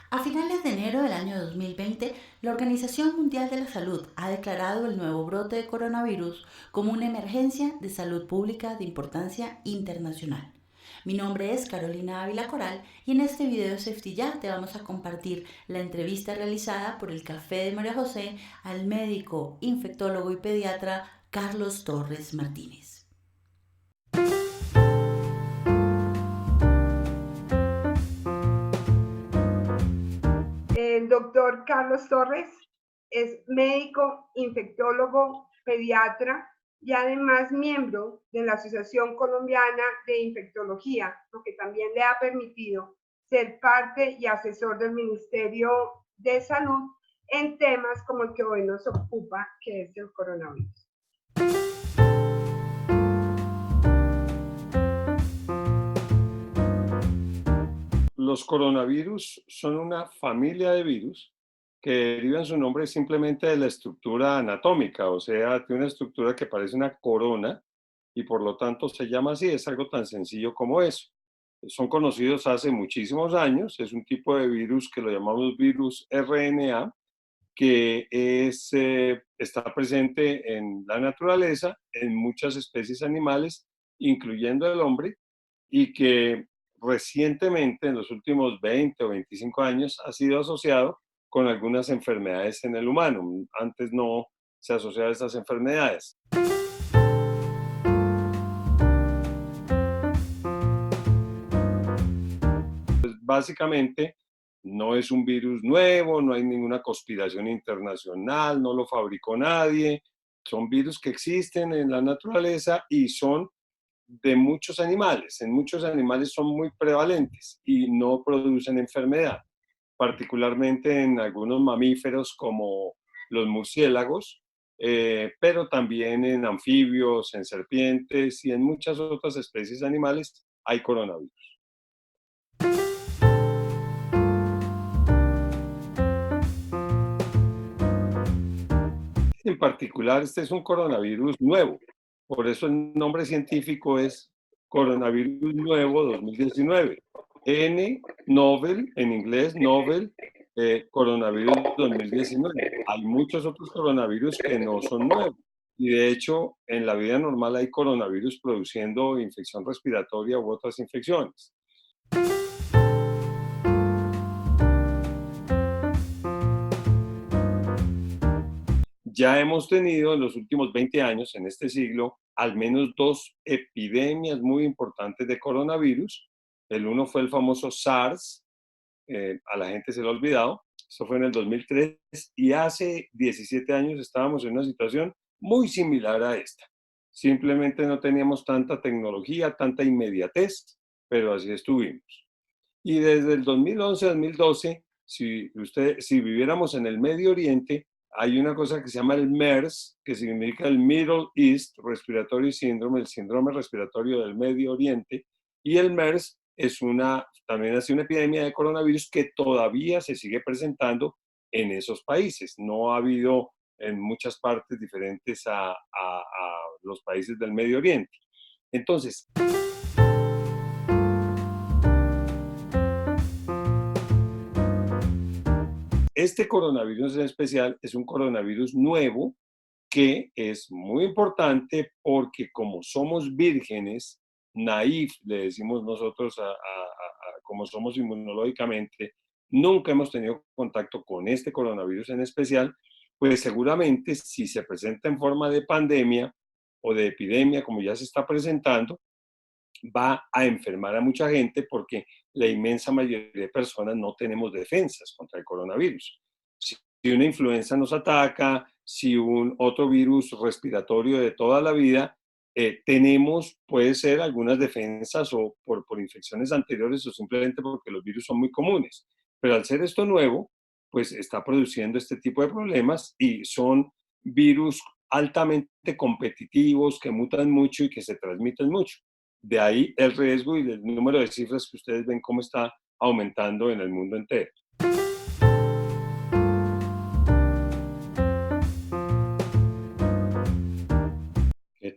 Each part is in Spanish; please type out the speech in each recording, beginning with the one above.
A finales de enero del año 2020, la Organización Mundial de la Salud ha declarado el nuevo brote de coronavirus como una emergencia de salud pública de importancia internacional. Mi nombre es Carolina Ávila Coral y en este video de Safety Ya te vamos a compartir la entrevista realizada por el Café de María José al médico, infectólogo y pediatra Carlos Torres Martínez. El doctor Carlos Torres es médico, infectólogo, pediatra y además miembro de la Asociación Colombiana de Infectología, lo que también le ha permitido ser parte y asesor del Ministerio de Salud en temas como el que hoy nos ocupa, que es el coronavirus. Los coronavirus son una familia de virus que derivan su nombre simplemente de la estructura anatómica, o sea, de una estructura que parece una corona y por lo tanto se llama así, es algo tan sencillo como eso. Son conocidos hace muchísimos años, es un tipo de virus que lo llamamos virus RNA, que está presente en la naturaleza, en muchas especies animales, incluyendo el hombre, y que recientemente, en los últimos 20 o 25 años, ha sido asociado con algunas enfermedades en el humano. Antes no se asociaba a estas enfermedades. Pues, básicamente, no es un virus nuevo, no hay ninguna conspiración internacional, no lo fabricó nadie. Son virus que existen en la naturaleza y son de muchos animales. En muchos animales son muy prevalentes y no producen enfermedad, particularmente en algunos mamíferos como los murciélagos, pero también en anfibios, en serpientes y en muchas otras especies animales hay coronavirus. En particular, este es un coronavirus nuevo, por eso el nombre científico es Coronavirus Nuevo 2019. N, Novel, en inglés, Novel, Coronavirus 2019. Hay muchos otros coronavirus que no son nuevos. Y de hecho, en la vida normal hay coronavirus produciendo infección respiratoria u otras infecciones. Ya hemos tenido en los últimos 20 años, en este siglo, al menos dos epidemias muy importantes de coronavirus. El uno fue el famoso SARS, a la gente se le ha olvidado, eso fue en el 2003, y hace 17 años estábamos en una situación muy similar a esta. Simplemente no teníamos tanta tecnología, tanta inmediatez, pero así estuvimos. Y desde el 2011-2012, si viviéramos en el Medio Oriente, hay una cosa que se llama el MERS, que significa el Middle East Respiratory Syndrome, el síndrome respiratorio del Medio Oriente, y el MERS también ha sido una epidemia de coronavirus que todavía se sigue presentando en esos países. No ha habido en muchas partes diferentes a los países del Medio Oriente. Entonces, este coronavirus en especial es un coronavirus nuevo que es muy importante porque como somos vírgenes, naif, le decimos nosotros como somos inmunológicamente, nunca hemos tenido contacto con este coronavirus en especial, pues seguramente si se presenta en forma de pandemia o de epidemia, como ya se está presentando, va a enfermar a mucha gente porque la inmensa mayoría de personas no tenemos defensas contra el coronavirus. Si una influenza nos ataca, si un otro virus respiratorio de toda la vida, puede ser algunas defensas o por infecciones anteriores o simplemente porque los virus son muy comunes. Pero al ser esto nuevo, pues está produciendo este tipo de problemas y son virus altamente competitivos que mutan mucho y que se transmiten mucho. De ahí el riesgo y el número de cifras que ustedes ven cómo está aumentando en el mundo entero.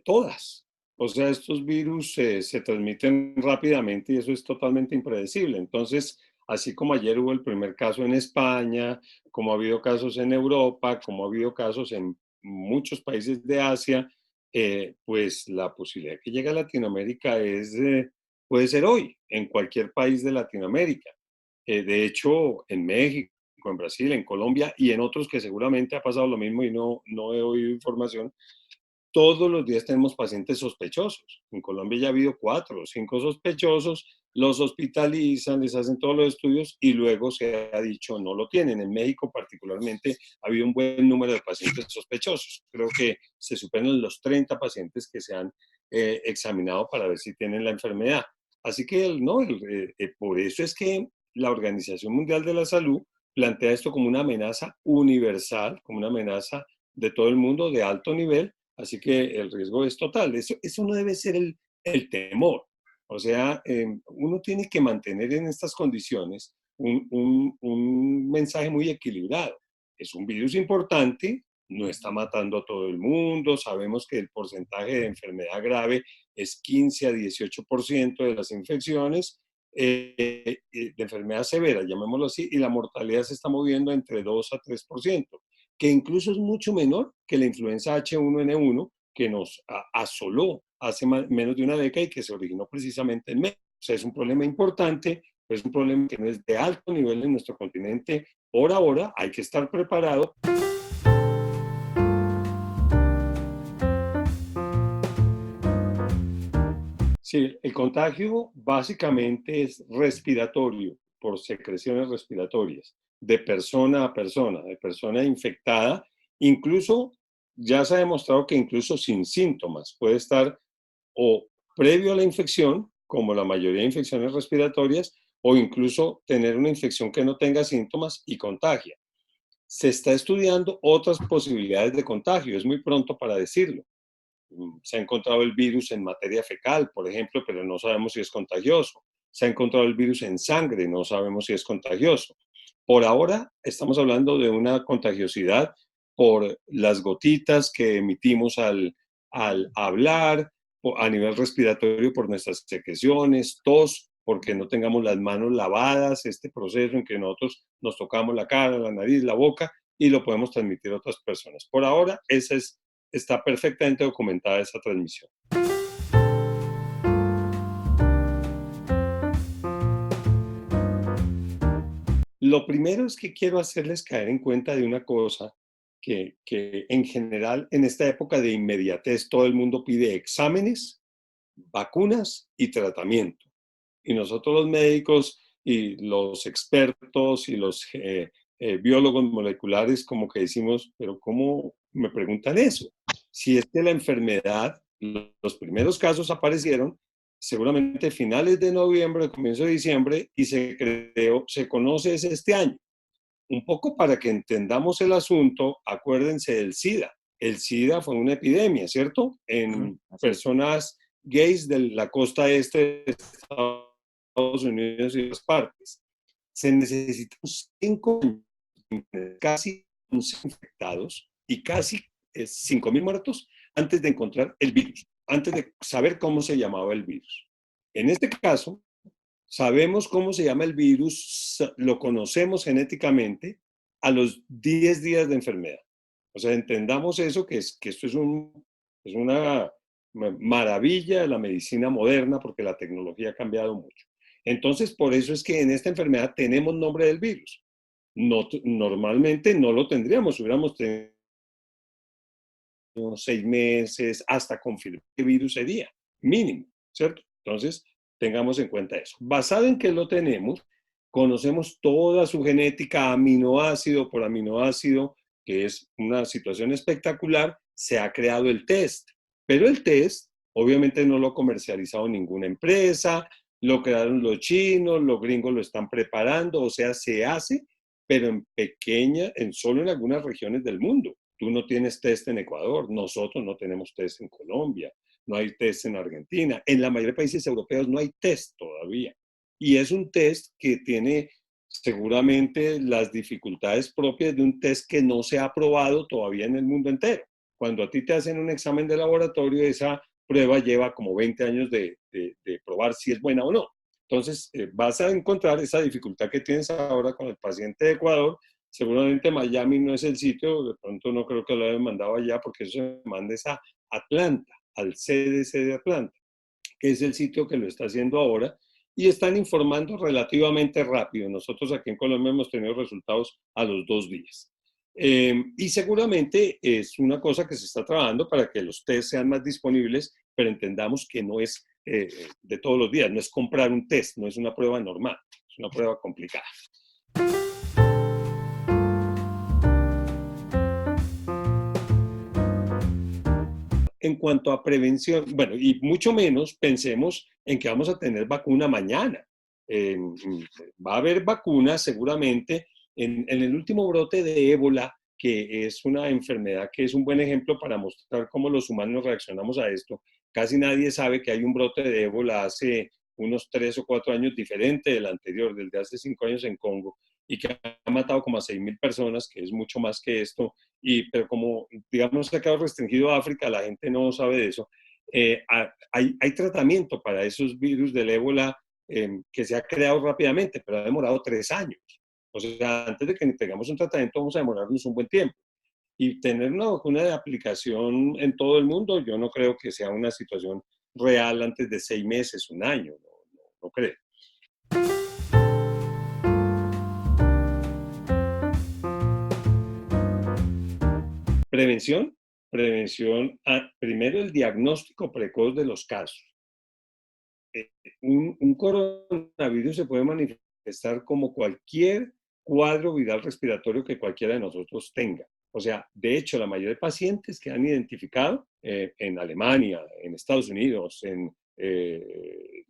Todas. O sea, estos virus se transmiten rápidamente y eso es totalmente impredecible. Entonces, Así como ayer hubo el primer caso en España, como ha habido casos en Europa, como ha habido casos en muchos países de Asia, pues la posibilidad que llegue a Latinoamérica puede ser hoy, en cualquier país de Latinoamérica. De hecho, en México, en Brasil, en Colombia y en otros que seguramente ha pasado lo mismo y no he oído información, todos los días tenemos pacientes sospechosos. En Colombia ya ha habido 4 o 5 sospechosos, los hospitalizan, les hacen todos los estudios y luego se ha dicho no lo tienen. En México particularmente ha habido un buen número de pacientes sospechosos. Creo que se superan los 30 pacientes que se han examinado para ver si tienen la enfermedad. Así que no, por eso es que la Organización Mundial de la Salud plantea esto como una amenaza universal, como una amenaza de todo el mundo de alto nivel. Así que el riesgo es total. Eso no debe ser el temor. O sea, uno tiene que mantener en estas condiciones un mensaje muy equilibrado. Es un virus importante, no está matando a todo el mundo, sabemos que el porcentaje de enfermedad grave es 15 a 18% de las infecciones, de enfermedad severa, llamémoslo así, y la mortalidad se está moviendo entre 2 a 3%, que incluso es mucho menor que la influenza H1N1 que nos asoló hace menos de una década y que se originó precisamente en México. O sea, es un problema importante, pero es un problema que no es de alto nivel en nuestro continente. Por ahora hay que estar preparado. Sí, el contagio básicamente es respiratorio, por secreciones respiratorias, de persona a persona, de persona infectada. Incluso ya se ha demostrado que incluso sin síntomas puede estar o previo a la infección, como la mayoría de infecciones respiratorias, o incluso tener una infección que no tenga síntomas y contagia. Se está estudiando otras posibilidades de contagio, es muy pronto para decirlo. Se ha encontrado el virus en materia fecal, por ejemplo, pero no sabemos si es contagioso. Se ha encontrado el virus en sangre, no sabemos si es contagioso. Por ahora estamos hablando de una contagiosidad por las gotitas que emitimos al hablar, a nivel respiratorio por nuestras secreciones, tos, porque no tengamos las manos lavadas, este proceso en que nosotros nos tocamos la cara, la nariz, la boca y lo podemos transmitir a otras personas. Por ahora, está perfectamente documentada esa transmisión. Lo primero es que quiero hacerles caer en cuenta de una cosa que en general en esta época de inmediatez todo el mundo pide exámenes, vacunas y tratamiento. Y nosotros los médicos y los expertos y los biólogos moleculares como que decimos, pero ¿cómo me preguntan eso? Si es que la enfermedad, los primeros casos aparecieron seguramente finales de noviembre, comienzo de diciembre, y se conoce es este año. Un poco para que entendamos el asunto, acuérdense del SIDA. El SIDA fue una epidemia, ¿cierto? En personas gays de la costa este de Estados Unidos y otras partes. Se necesitan 5 años, casi 11 infectados y casi 5.000 muertos antes de encontrar el virus, antes de saber cómo se llamaba el virus. En este caso, sabemos cómo se llama el virus, lo conocemos genéticamente a los 10 días de enfermedad. O sea, entendamos eso, que esto es una maravilla de la medicina moderna porque la tecnología ha cambiado mucho. Entonces, por eso es que en esta enfermedad tenemos nombre del virus. No, normalmente no lo tendríamos, hubiéramos tenido 6 meses hasta confirmar qué virus sería, mínimo, ¿cierto? Entonces, tengamos en cuenta eso. Basado en que lo tenemos, conocemos toda su genética aminoácido por aminoácido, que es una situación espectacular, se ha creado el test. Pero el test, obviamente no lo ha comercializado ninguna empresa, lo crearon los chinos, los gringos lo están preparando, o sea, se hace, pero solo en algunas regiones del mundo. Tú no tienes test en Ecuador, nosotros no tenemos test en Colombia, no hay test en Argentina. En la mayoría de países europeos no hay test todavía. Y es un test que tiene seguramente las dificultades propias de un test que no se ha aprobado todavía en el mundo entero. Cuando a ti te hacen un examen de laboratorio, esa prueba lleva como 20 años de probar si es buena o no. Entonces, vas a encontrar esa dificultad que tienes ahora con el paciente de Ecuador. Seguramente Miami no es el sitio, de pronto no creo que lo hayan mandado allá, porque eso se manda a Atlanta, al CDC de Atlanta, que es el sitio que lo está haciendo ahora, y están informando relativamente rápido. Nosotros aquí en Colombia hemos tenido resultados a los 2 días. Y seguramente es una cosa que se está trabajando para que los test sean más disponibles, pero entendamos que no es de todos los días, no es comprar un test, no es una prueba normal, es una prueba complicada. En cuanto a prevención, bueno, y mucho menos pensemos en que vamos a tener vacuna mañana. Va a haber vacunas seguramente. En el último brote de ébola, que es una enfermedad que es un buen ejemplo para mostrar cómo los humanos reaccionamos a esto, casi nadie sabe que hay un brote de ébola hace unos 3 o 4 años diferente del anterior, del de hace 5 años en Congo, y que ha matado como a 6.000 personas, que es mucho más que esto, pero como, digamos, se ha quedado restringido a África, la gente no sabe de eso. Hay tratamiento para esos virus del ébola que se ha creado rápidamente, pero ha demorado 3 años. O sea, antes de que tengamos un tratamiento vamos a demorarnos un buen tiempo. Y tener una vacuna de aplicación en todo el mundo, yo no creo que sea una situación real antes de 6 meses, un año, no creo. Prevención, primero el diagnóstico precoz de los casos. Un coronavirus se puede manifestar como cualquier cuadro viral respiratorio que cualquiera de nosotros tenga. O sea, de hecho, la mayoría de pacientes que han identificado en Alemania, en Estados Unidos, en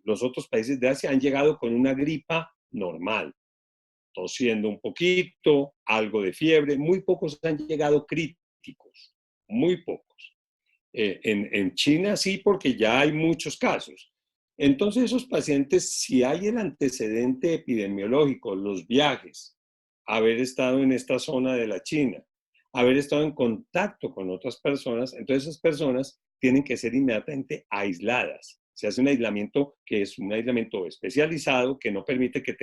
los otros países de Asia, han llegado con una gripa normal, tosiendo un poquito, algo de fiebre. Muy pocos han llegado críticos, muy pocos. En China sí, porque ya hay muchos casos. Entonces, esos pacientes, si hay el antecedente epidemiológico, los viajes, haber estado en esta zona de la China, haber estado en contacto con otras personas, entonces esas personas tienen que ser inmediatamente aisladas. Se hace un aislamiento que es un aislamiento especializado que no permite que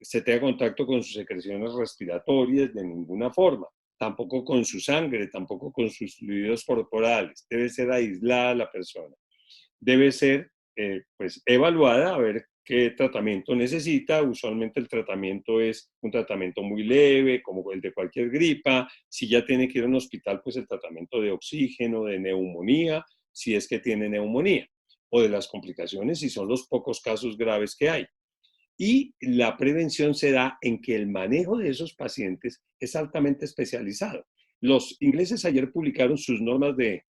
se tenga contacto con sus secreciones respiratorias de ninguna forma, tampoco con su sangre, tampoco con sus fluidos corporales. Debe ser aislada la persona. Debe ser pues evaluada a ver qué tratamiento necesita. Usualmente el tratamiento es un tratamiento muy leve, como el de cualquier gripa. Si ya tiene que ir a un hospital, pues el tratamiento de oxígeno, de neumonía, si es que tiene neumonía, o de las complicaciones, si son los pocos casos graves que hay. Y la prevención se da en que el manejo de esos pacientes es altamente especializado. Los ingleses ayer publicaron sus normas de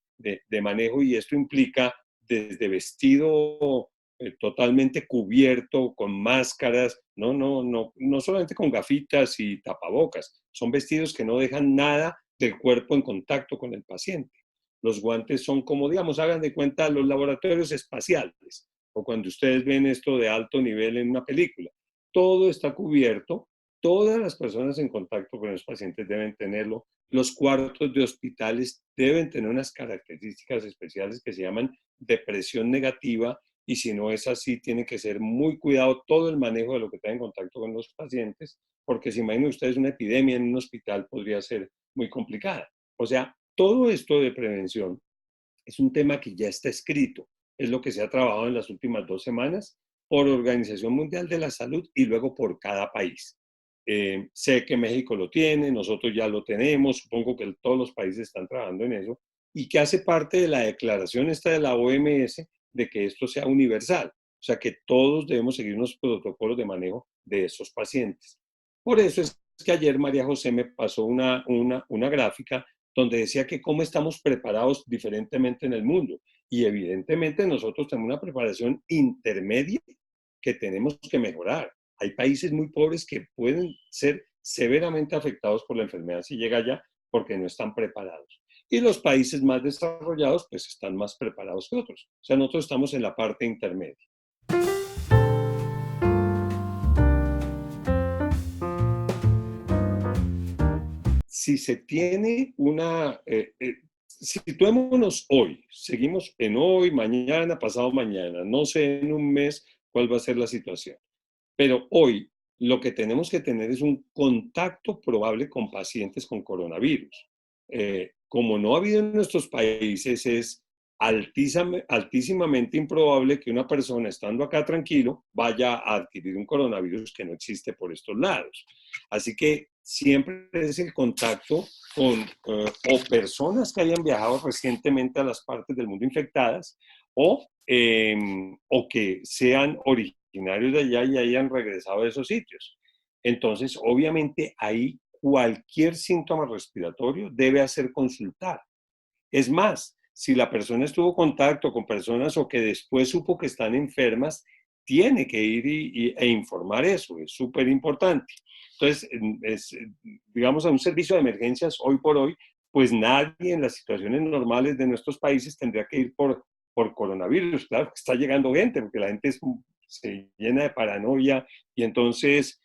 manejo y esto implica desde vestido totalmente cubierto, con máscaras, no solamente con gafitas y tapabocas, son vestidos que no dejan nada del cuerpo en contacto con el paciente. Los guantes son como, digamos, hagan de cuenta los laboratorios espaciales o cuando ustedes ven esto de alto nivel en una película. Todo está cubierto, todas las personas en contacto con los pacientes deben tenerlo. Los cuartos de hospitales deben tener unas características especiales que se llaman depresión negativa y si no es así, tiene que ser muy cuidado todo el manejo de lo que está en contacto con los pacientes, porque si imaginan ustedes una epidemia en un hospital podría ser muy complicada. O sea, todo esto de prevención es un tema que ya está escrito, es lo que se ha trabajado en las últimas 2 semanas por Organización Mundial de la Salud y luego por cada país. Sé que México lo tiene, nosotros ya lo tenemos, supongo que todos los países están trabajando en eso, y que hace parte de la declaración esta de la OMS de que esto sea universal, o sea que todos debemos seguir unos protocolos de manejo de esos pacientes. Por eso es que ayer María José me pasó una gráfica donde decía que cómo estamos preparados diferentemente en el mundo. Y evidentemente nosotros tenemos una preparación intermedia que tenemos que mejorar. Hay países muy pobres que pueden ser severamente afectados por la enfermedad si llega allá porque no están preparados. Y los países más desarrollados pues están más preparados que otros. O sea, nosotros estamos en la parte intermedia. Si se tiene situémonos hoy, seguimos en hoy, mañana, pasado mañana, no sé en un mes cuál va a ser la situación. Pero hoy lo que tenemos que tener es un contacto probable con pacientes con coronavirus. Como no ha habido en nuestros países, es altísimamente improbable que una persona estando acá tranquilo vaya a adquirir un coronavirus que no existe por estos lados. Así que siempre es el contacto con o personas que hayan viajado recientemente a las partes del mundo infectadas o que sean originarios de allá y hayan regresado a esos sitios. Entonces, obviamente, ahí cualquier síntoma respiratorio debe hacer consultar. Es más, si la persona estuvo en contacto con personas o que después supo que están enfermas, tiene que ir e informar eso, es súper importante. Entonces, digamos, a un servicio de emergencias hoy por hoy, pues nadie en las situaciones normales de nuestros países tendría que ir por coronavirus. Claro que está llegando gente, porque la gente se llena de paranoia y entonces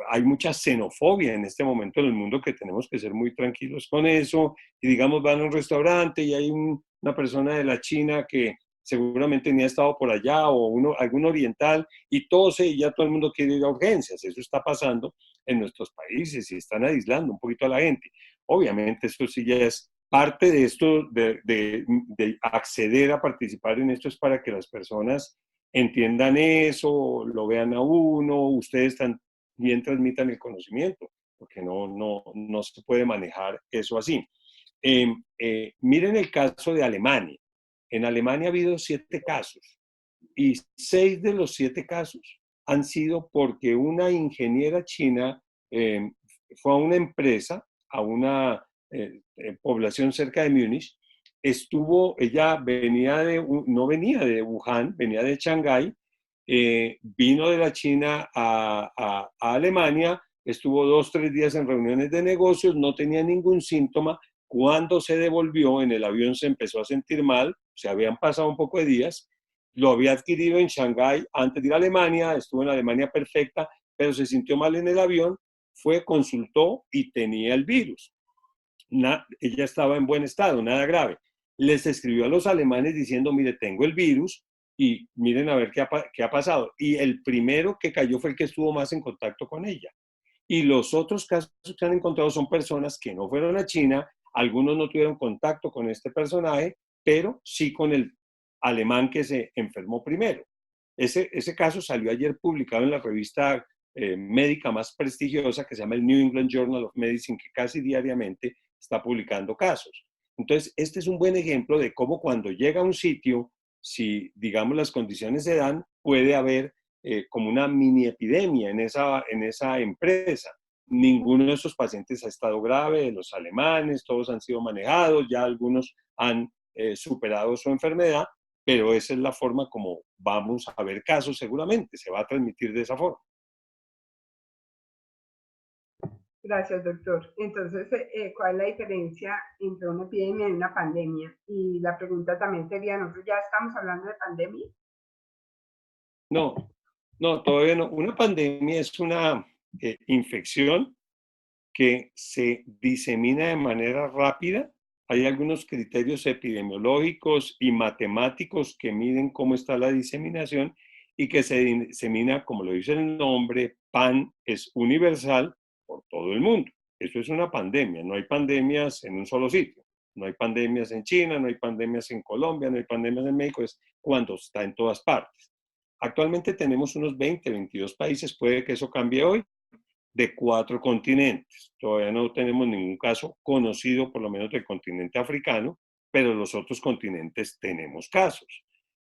hay mucha xenofobia en este momento en el mundo que tenemos que ser muy tranquilos con eso. Y digamos, van a un restaurante y hay una persona de la China que seguramente ni ha estado por allá o algún oriental y tose y ya todo el mundo quiere ir a urgencias. Eso está pasando en nuestros países y están aislando un poquito a la gente. Obviamente esto sí ya es parte de esto, de acceder a participar en esto es para que las personas entiendan eso, lo vean a uno, ustedes también transmitan el conocimiento, porque no se puede manejar eso así. Miren el caso de Alemania. En Alemania ha habido 7 casos y 6 de los 7 casos han sido porque una ingeniera china fue a una empresa, a una población cerca de Múnich. Ella no venía de Wuhan, venía de Shanghái, vino de la China a Alemania, estuvo 2, 3 días en reuniones de negocios, no tenía ningún síntoma. Cuando se devolvió en el avión se empezó a sentir mal, se habían pasado un poco de días, lo había adquirido en Shanghái antes de ir a Alemania, estuvo en Alemania perfecta, pero se sintió mal en el avión, fue, consultó y tenía el virus. Ella estaba en buen estado, nada grave. Les escribió a los alemanes diciendo, mire, tengo el virus y miren a ver qué ha pasado. Y el primero que cayó fue el que estuvo más en contacto con ella. Y los otros casos que han encontrado son personas que no fueron a China, algunos no tuvieron contacto con este personaje, pero sí con el alemán que se enfermó primero. Ese caso salió ayer publicado en la revista médica más prestigiosa que se llama el New England Journal of Medicine, que casi diariamente está publicando casos. Entonces, este es un buen ejemplo de cómo cuando llega a un sitio, si digamos las condiciones se dan, puede haber como una mini epidemia en esa empresa. Ninguno de esos pacientes ha estado grave, de los alemanes, todos han sido manejados, ya algunos han superado su enfermedad, pero esa es la forma como vamos a ver casos seguramente, se va a transmitir de esa forma. Gracias, doctor. Entonces, ¿cuál es la diferencia entre una epidemia y una pandemia? Y la pregunta también sería, ¿nosotros ya estamos hablando de pandemia? No, todavía no. Una pandemia es una infección que se disemina de manera rápida. Hay algunos criterios epidemiológicos y matemáticos que miden cómo está la diseminación y que se disemina, como lo dice el nombre, pan es universal por todo el mundo. Eso es una pandemia. No hay pandemias en un solo sitio. No hay pandemias en China, no hay pandemias en Colombia, no hay pandemias en México. Es cuando está en todas partes. Actualmente tenemos unos 20, 22 países. Puede que eso cambie hoy, de 4 continentes. Todavía no tenemos ningún caso conocido, por lo menos del continente africano, pero los otros continentes tenemos casos.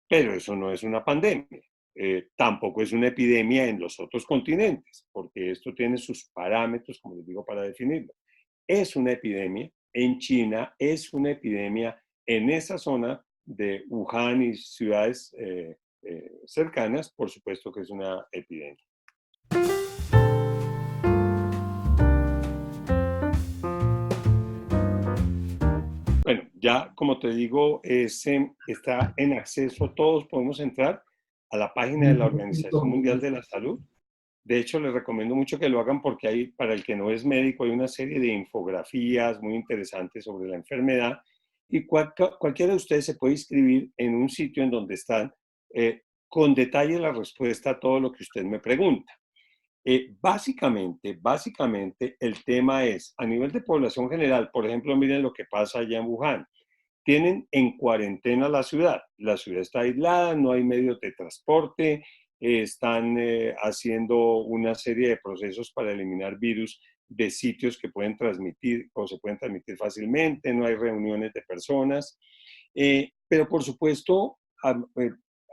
Pero eso no es una pandemia. Tampoco es una epidemia en los otros continentes, porque esto tiene sus parámetros, como les digo, para definirlo. Es una epidemia en China, es una epidemia en esa zona de Wuhan y ciudades cercanas, por supuesto que es una epidemia. Bueno, ya como te digo, está en acceso, todos podemos entrar a la página de la Organización Mundial de la Salud. De hecho, les recomiendo mucho que lo hagan porque hay, para el que no es médico, hay una serie de infografías muy interesantes sobre la enfermedad y cualquiera de ustedes se puede inscribir en un sitio en donde están con detalle la respuesta a todo lo que usted me pregunta. Básicamente, el tema es, a nivel de población general, por ejemplo, miren lo que pasa allá en Wuhan. Tienen en cuarentena la ciudad. La ciudad está aislada, no hay medios de transporte, están haciendo una serie de procesos para eliminar virus de sitios que pueden transmitir o se pueden transmitir fácilmente, no hay reuniones de personas. Pero por supuesto,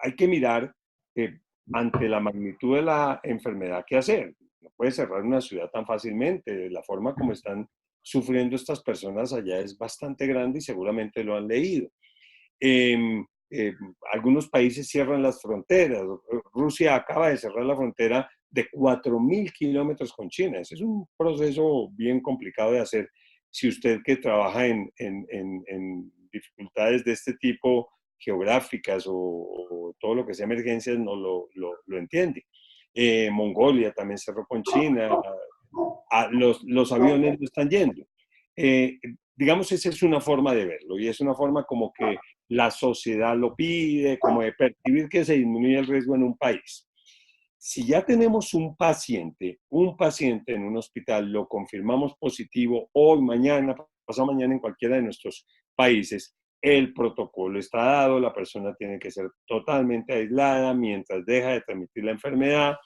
hay que mirar eh, ante la magnitud de la enfermedad qué hacer. No puede cerrar una ciudad tan fácilmente. La forma como están sufriendo estas personas allá es bastante grande y seguramente lo han leído. Eh, eh, Algunos países cierran las fronteras. Rusia acaba de cerrar la frontera de 4.000 kilómetros con China. Ese es un proceso bien complicado de hacer si usted que trabaja en dificultades de este tipo geográficas o todo lo que sea emergencias no lo entiende. Mongolia también cerró con China, los aviones no están yendo. Eh, digamos, esa es una forma de verlo y es una forma como que la sociedad lo pide, como de percibir que se disminuye el riesgo en un país. Si ya tenemos un paciente en un hospital, lo confirmamos positivo hoy, mañana, pasado mañana en cualquiera de nuestros países, el protocolo está dado, la persona tiene que ser totalmente aislada mientras deja de transmitir la enfermedad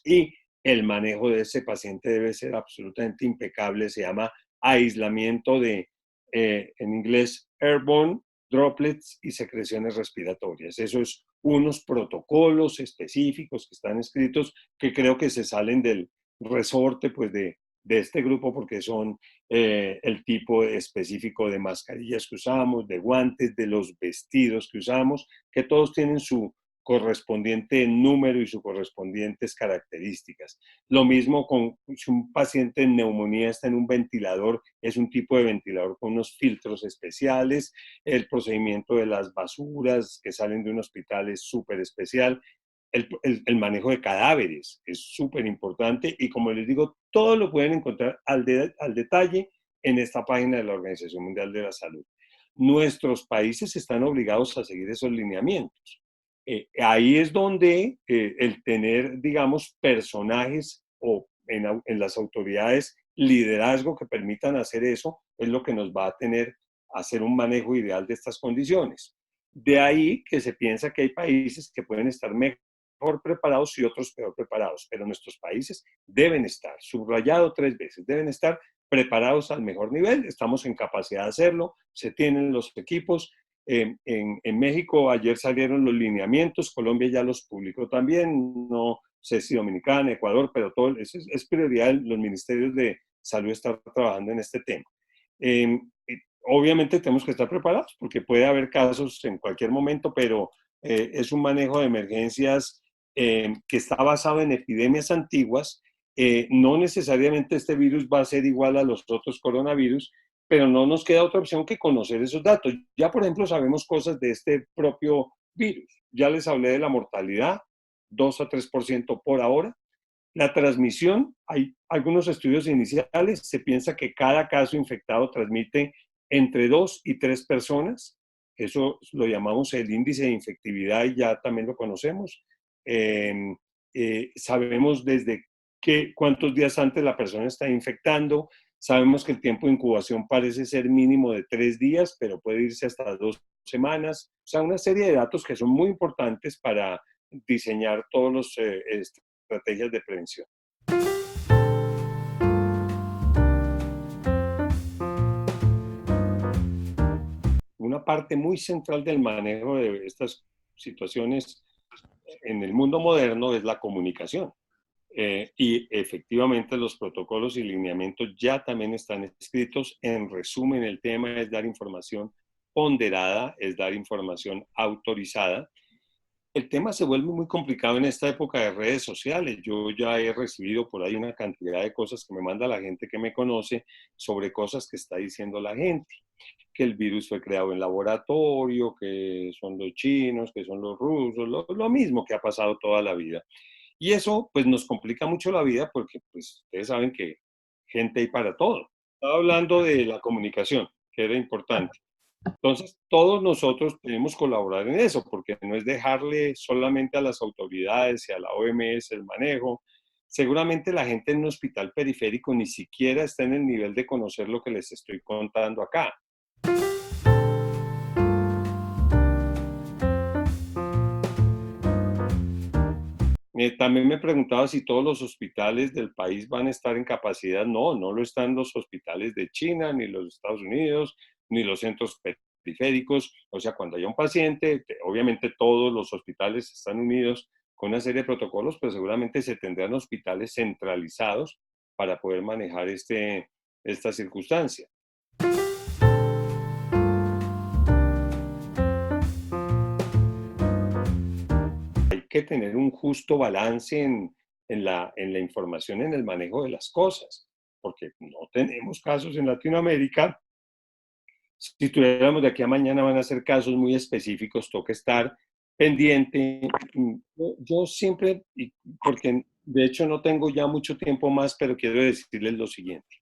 y el manejo de ese paciente debe ser absolutamente impecable. Se llama aislamiento en inglés, airborne droplets y secreciones respiratorias. Eso es unos protocolos específicos que están escritos que creo que se salen del resorte pues, de este grupo porque son el tipo específico de mascarillas que usamos, de guantes, de los vestidos que usamos, que todos tienen su correspondiente número y sus correspondientes características. Lo mismo con si un paciente en neumonía está en un ventilador, es un tipo de ventilador con unos filtros especiales, el procedimiento de las basuras que salen de un hospital es súper especial, el manejo de cadáveres es súper importante y como les digo, todo lo pueden encontrar al detalle en esta página de la Organización Mundial de la Salud. Nuestros países están obligados a seguir esos lineamientos. Ahí es donde el tener, digamos, personajes o en las autoridades liderazgo que permitan hacer eso es lo que nos va a tener a hacer un manejo ideal de estas condiciones. De ahí que se piensa que hay países que pueden estar mejor preparados y otros peor preparados, pero nuestros países deben estar, subrayado 3 veces, deben estar preparados al mejor nivel, estamos en capacidad de hacerlo, se tienen los equipos. En México ayer salieron los lineamientos, Colombia ya los publicó también, no sé si Dominicana, Ecuador, pero todo es prioridad, los ministerios de salud están trabajando en este tema. Eh, Obviamente tenemos que estar preparados porque puede haber casos en cualquier momento, pero es un manejo de emergencias que está basado en epidemias antiguas. No necesariamente este virus va a ser igual a los otros coronavirus, pero no nos queda otra opción que conocer esos datos. Ya, por ejemplo, sabemos cosas de este propio virus. Ya les hablé de la mortalidad, 2 a 3% por ahora. La transmisión, hay algunos estudios iniciales, se piensa que cada caso infectado transmite entre 2 y 3 personas. Eso lo llamamos el índice de infectividad y ya también lo conocemos. Sabemos desde cuántos días antes la persona está infectando. Sabemos que el tiempo de incubación parece ser mínimo de 3 días, pero puede irse hasta 2 semanas. O sea, una serie de datos que son muy importantes para diseñar todos los estrategias de prevención. Una parte muy central del manejo de estas situaciones en el mundo moderno es la comunicación. Y efectivamente los protocolos y lineamientos ya también están escritos. En resumen, el tema es dar información ponderada, es dar información autorizada. El tema se vuelve muy complicado en esta época de redes sociales. Yo ya he recibido por ahí una cantidad de cosas que me manda la gente que me conoce sobre cosas que está diciendo la gente, que el virus fue creado en laboratorio, que son los chinos, que son los rusos, lo mismo que ha pasado toda la vida. Y eso pues nos complica mucho la vida porque pues ustedes saben que gente hay para todo. Estaba hablando de la comunicación, que era importante. Entonces, todos nosotros debemos colaborar en eso, porque no es dejarle solamente a las autoridades y a la OMS el manejo. Seguramente la gente en un hospital periférico ni siquiera está en el nivel de conocer lo que les estoy contando acá. También me preguntaba si todos los hospitales del país van a estar en capacidad. No, no lo están los hospitales de China, ni los de Estados Unidos, ni los centros periféricos. O sea, cuando haya un paciente, obviamente todos los hospitales están unidos con una serie de protocolos, pero seguramente se tendrán hospitales centralizados para poder manejar esta circunstancia. Hay que tener un justo balance en la información, en el manejo de las cosas, porque no tenemos casos en Latinoamérica. Si tuviéramos de aquí a mañana van a ser casos muy específicos, toca estar pendiente. Yo siempre, porque de hecho no tengo ya mucho tiempo más, pero quiero decirles lo siguiente,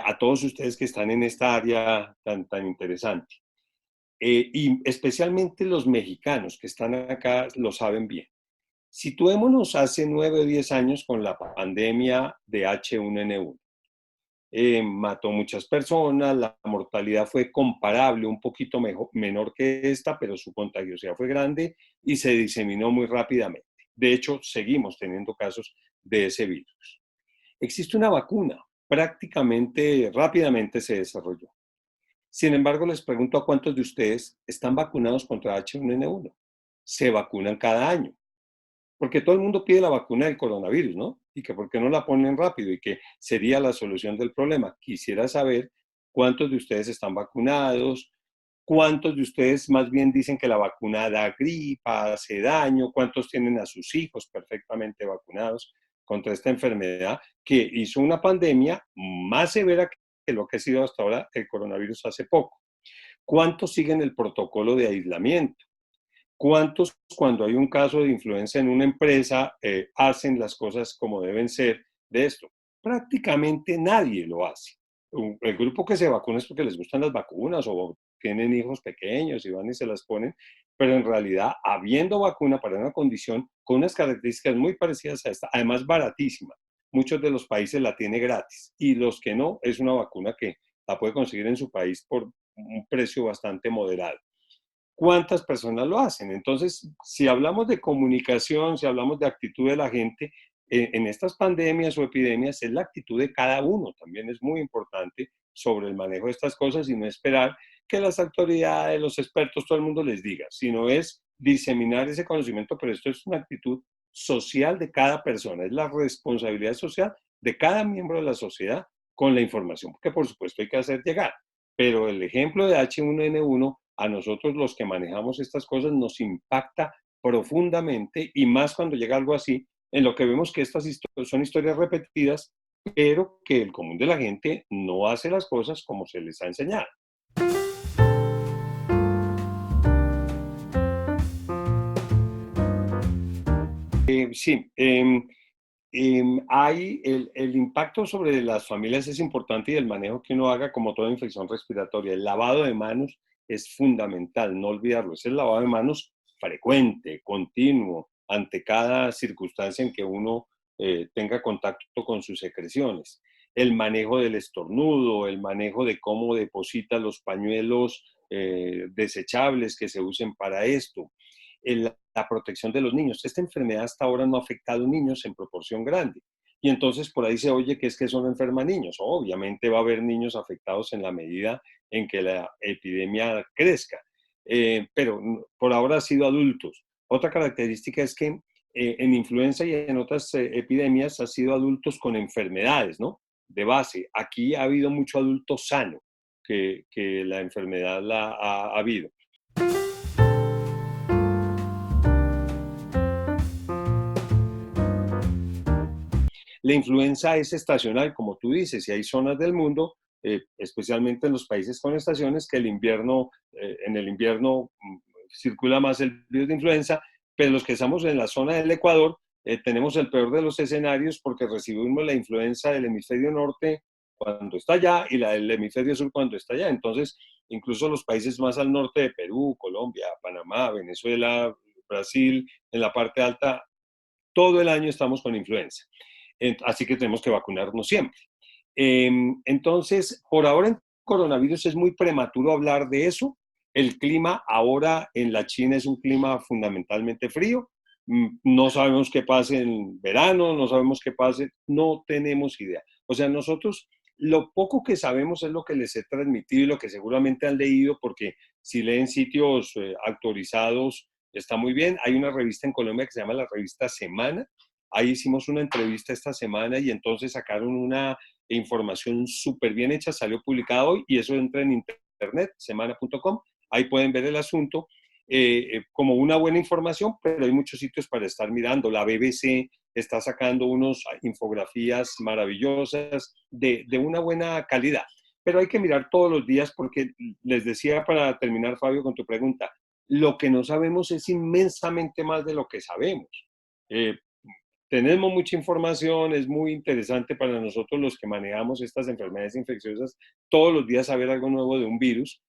a todos ustedes que están en esta área tan interesante, y especialmente los mexicanos que están acá lo saben bien. Situémonos hace 9 o 10 años con la pandemia de H1N1. Mató muchas personas, la mortalidad fue comparable, un poquito menor que esta, pero su contagiosidad fue grande y se diseminó muy rápidamente. De hecho, seguimos teniendo casos de ese virus. Existe una vacuna, prácticamente rápidamente se desarrolló. Sin embargo, les pregunto a cuántos de ustedes están vacunados contra H1N1. Se vacunan cada año. Porque todo el mundo pide la vacuna del coronavirus, ¿no? Y que por qué no la ponen rápido y que sería la solución del problema. Quisiera saber cuántos de ustedes están vacunados, cuántos de ustedes más bien dicen que la vacuna da gripa, hace daño, cuántos tienen a sus hijos perfectamente vacunados contra esta enfermedad que hizo una pandemia más severa que lo que ha sido hasta ahora el coronavirus hace poco. ¿Cuántos siguen el protocolo de aislamiento? ¿Cuántos, cuando hay un caso de influenza en una empresa, hacen las cosas como deben ser de esto? Prácticamente nadie lo hace. El grupo que se vacuna es porque les gustan las vacunas o tienen hijos pequeños y van y se las ponen, pero en realidad, habiendo vacuna para una condición con unas características muy parecidas a esta, además baratísima, muchos de los países la tienen gratis y los que no, es una vacuna que la puede conseguir en su país por un precio bastante moderado. ¿Cuántas personas lo hacen? Entonces, si hablamos de comunicación, si hablamos de actitud de la gente, en estas pandemias o epidemias es la actitud de cada uno, también es muy importante sobre el manejo de estas cosas y no esperar que las autoridades, los expertos, todo el mundo les diga, sino es diseminar ese conocimiento, pero esto es una actitud social de cada persona, es la responsabilidad social de cada miembro de la sociedad con la información, porque por supuesto hay que hacer llegar, pero el ejemplo de H1N1 a nosotros los que manejamos estas cosas nos impacta profundamente y más cuando llega algo así, en lo que vemos que estas son historias repetidas, pero que el común de la gente no hace las cosas como se les ha enseñado. Sí, hay el impacto sobre las familias es importante y el manejo que uno haga como toda infección respiratoria. El lavado de manos es fundamental, no olvidarlo. Es el lavado de manos frecuente, continuo, ante cada circunstancia en que uno tenga contacto con sus secreciones. El manejo del estornudo, el manejo de cómo deposita los pañuelos desechables que se usen para esto, la protección de los niños. Esta enfermedad hasta ahora no ha afectado a niños en proporción grande. Y entonces por ahí se oye que es que eso no enferma a niños. Obviamente va a haber niños afectados en la medida en que la epidemia crezca. Pero por ahora ha sido adultos. Otra característica es que en influenza y en otras epidemias ha sido adultos con enfermedades, ¿no? De base. Aquí ha habido mucho adulto sano que la enfermedad la ha habido. La influenza es estacional, como tú dices, y hay zonas del mundo, especialmente en los países con estaciones, que en el invierno circula más el virus de influenza, pero los que estamos en la zona del Ecuador tenemos el peor de los escenarios porque recibimos la influenza del hemisferio norte cuando está allá y la del hemisferio sur cuando está allá. Entonces, incluso los países más al norte de Perú, Colombia, Panamá, Venezuela, Brasil, en la parte alta, todo el año estamos con influenza. Así que tenemos que vacunarnos siempre. Entonces, por ahora en coronavirus es muy prematuro hablar de eso. El clima ahora en la China es un clima fundamentalmente frío. No sabemos qué pase en verano, no sabemos qué pase, no tenemos idea. O sea, nosotros lo poco que sabemos es lo que les he transmitido y lo que seguramente han leído, porque si leen sitios autorizados está muy bien. Hay una revista en Colombia que se llama la revista Semana. Ahí hicimos una entrevista esta semana y entonces sacaron una información súper bien hecha, salió publicada hoy y eso entra en internet, semana.com. Ahí pueden ver el asunto como una buena información, pero hay muchos sitios para estar mirando. La BBC está sacando unas infografías maravillosas de una buena calidad. Pero hay que mirar todos los días porque les decía para terminar, Fabio, con tu pregunta, lo que no sabemos es inmensamente más de lo que sabemos. Tenemos mucha información, es muy interesante para nosotros los que manejamos estas enfermedades infecciosas, todos los días saber algo nuevo de un virus.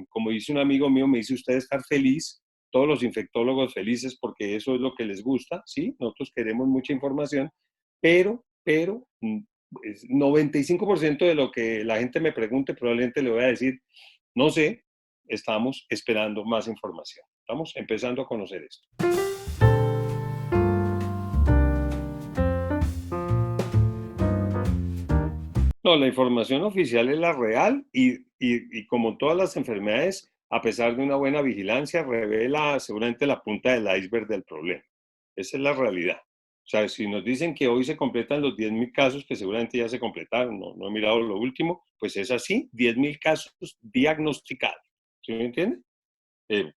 Como dice un amigo mío, me dice usted estar feliz, todos los infectólogos felices porque eso es lo que les gusta, ¿sí? Nosotros queremos mucha información, pero 95% de lo que la gente me pregunte probablemente le voy a decir, no sé, estamos esperando más información. Estamos empezando a conocer esto. No, la información oficial es la real y como todas las enfermedades, a pesar de una buena vigilancia, revela seguramente la punta del iceberg del problema. Esa es la realidad. O sea, si nos dicen que hoy se completan los 10.000 casos, que seguramente ya se completaron, no he mirado lo último, pues es así, 10.000 casos diagnosticados. ¿Sí me entiende?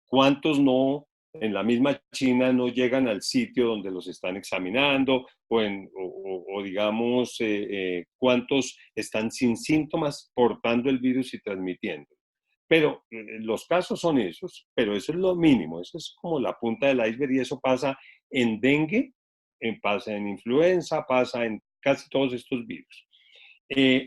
¿Cuántos no en la misma China no llegan al sitio donde los están examinando? O digamos, ¿cuántos están sin síntomas portando el virus y transmitiendo? Pero los casos son esos, pero eso es lo mínimo, eso es como la punta del iceberg y eso pasa en dengue, pasa en influenza, pasa en casi todos estos virus.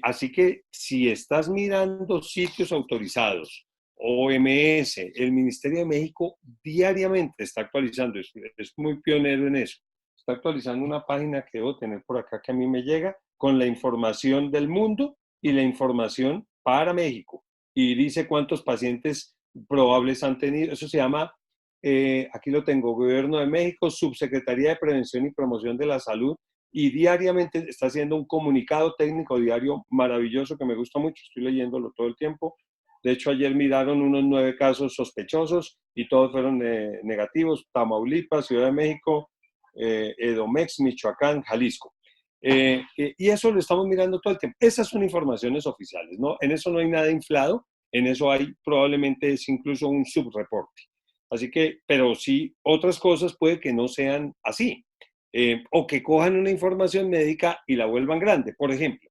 Así que si estás mirando sitios autorizados, OMS, el Ministerio de México diariamente está actualizando, es muy pionero en eso, está actualizando una página que debo tener por acá que a mí me llega con la información del mundo y la información para México. Y dice cuántos pacientes probables han tenido, eso se llama, aquí lo tengo, Gobierno de México, Subsecretaría de Prevención y Promoción de la Salud, y diariamente está haciendo un comunicado técnico diario maravilloso que me gusta mucho, estoy leyéndolo todo el tiempo. De hecho, ayer miraron unos 9 casos sospechosos y todos fueron negativos, Tamaulipas, Ciudad de México, Edomex, Michoacán, Jalisco. Y eso lo estamos mirando todo el tiempo. Esas son informaciones oficiales, ¿no? En eso no hay nada inflado, en eso hay probablemente es incluso un subreporte. Así que, pero sí, otras cosas puede que no sean así. O que cojan una información médica y la vuelvan grande. Por ejemplo,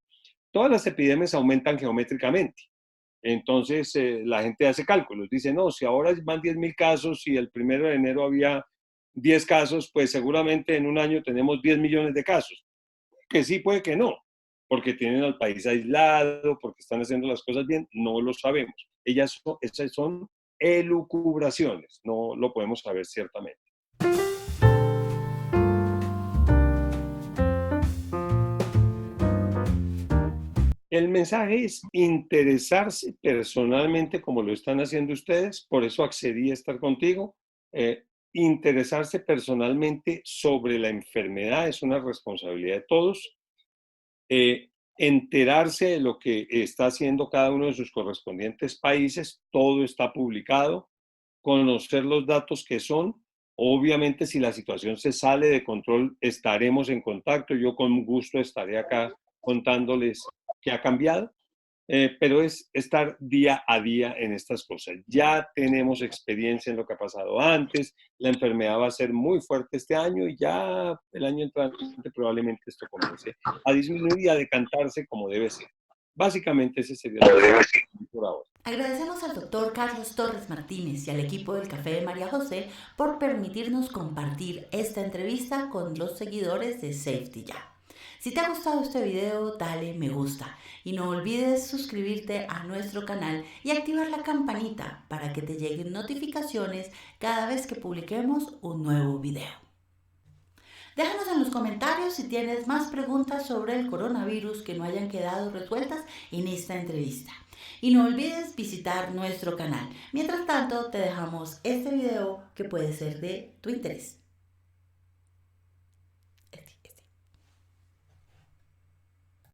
todas las epidemias aumentan geométricamente. Entonces, la gente hace cálculos. Dice, no, si ahora van 10.000 casos y el 1 de enero había 10 casos, pues seguramente en un año tenemos 10 millones de casos. Que sí, puede que no, porque tienen al país aislado, porque están haciendo las cosas bien, no lo sabemos. Esas son elucubraciones, no lo podemos saber ciertamente. El mensaje es interesarse personalmente como lo están haciendo ustedes, por eso accedí a estar contigo. Interesarse personalmente sobre la enfermedad es una responsabilidad de todos. Enterarse de lo que está haciendo cada uno de sus correspondientes países, todo está publicado. Conocer los datos que son. Obviamente, si la situación se sale de control, estaremos en contacto. Yo con gusto estaré acá contándoles qué ha cambiado, pero es estar día a día en estas cosas. Ya tenemos experiencia en lo que ha pasado antes, la enfermedad va a ser muy fuerte este año y ya el año entrante probablemente esto comience a disminuir y a decantarse como debe ser. Básicamente ese sería el por ahora. Agradecemos al doctor Carlos Torres Martínez y al equipo del Café de María José por permitirnos compartir esta entrevista con los seguidores de Safety Ya. Si te ha gustado este video, dale me gusta y no olvides suscribirte a nuestro canal y activar la campanita para que te lleguen notificaciones cada vez que publiquemos un nuevo video. Déjanos en los comentarios si tienes más preguntas sobre el coronavirus que no hayan quedado resueltas en esta entrevista. Y no olvides visitar nuestro canal. Mientras tanto, te dejamos este video que puede ser de tu interés.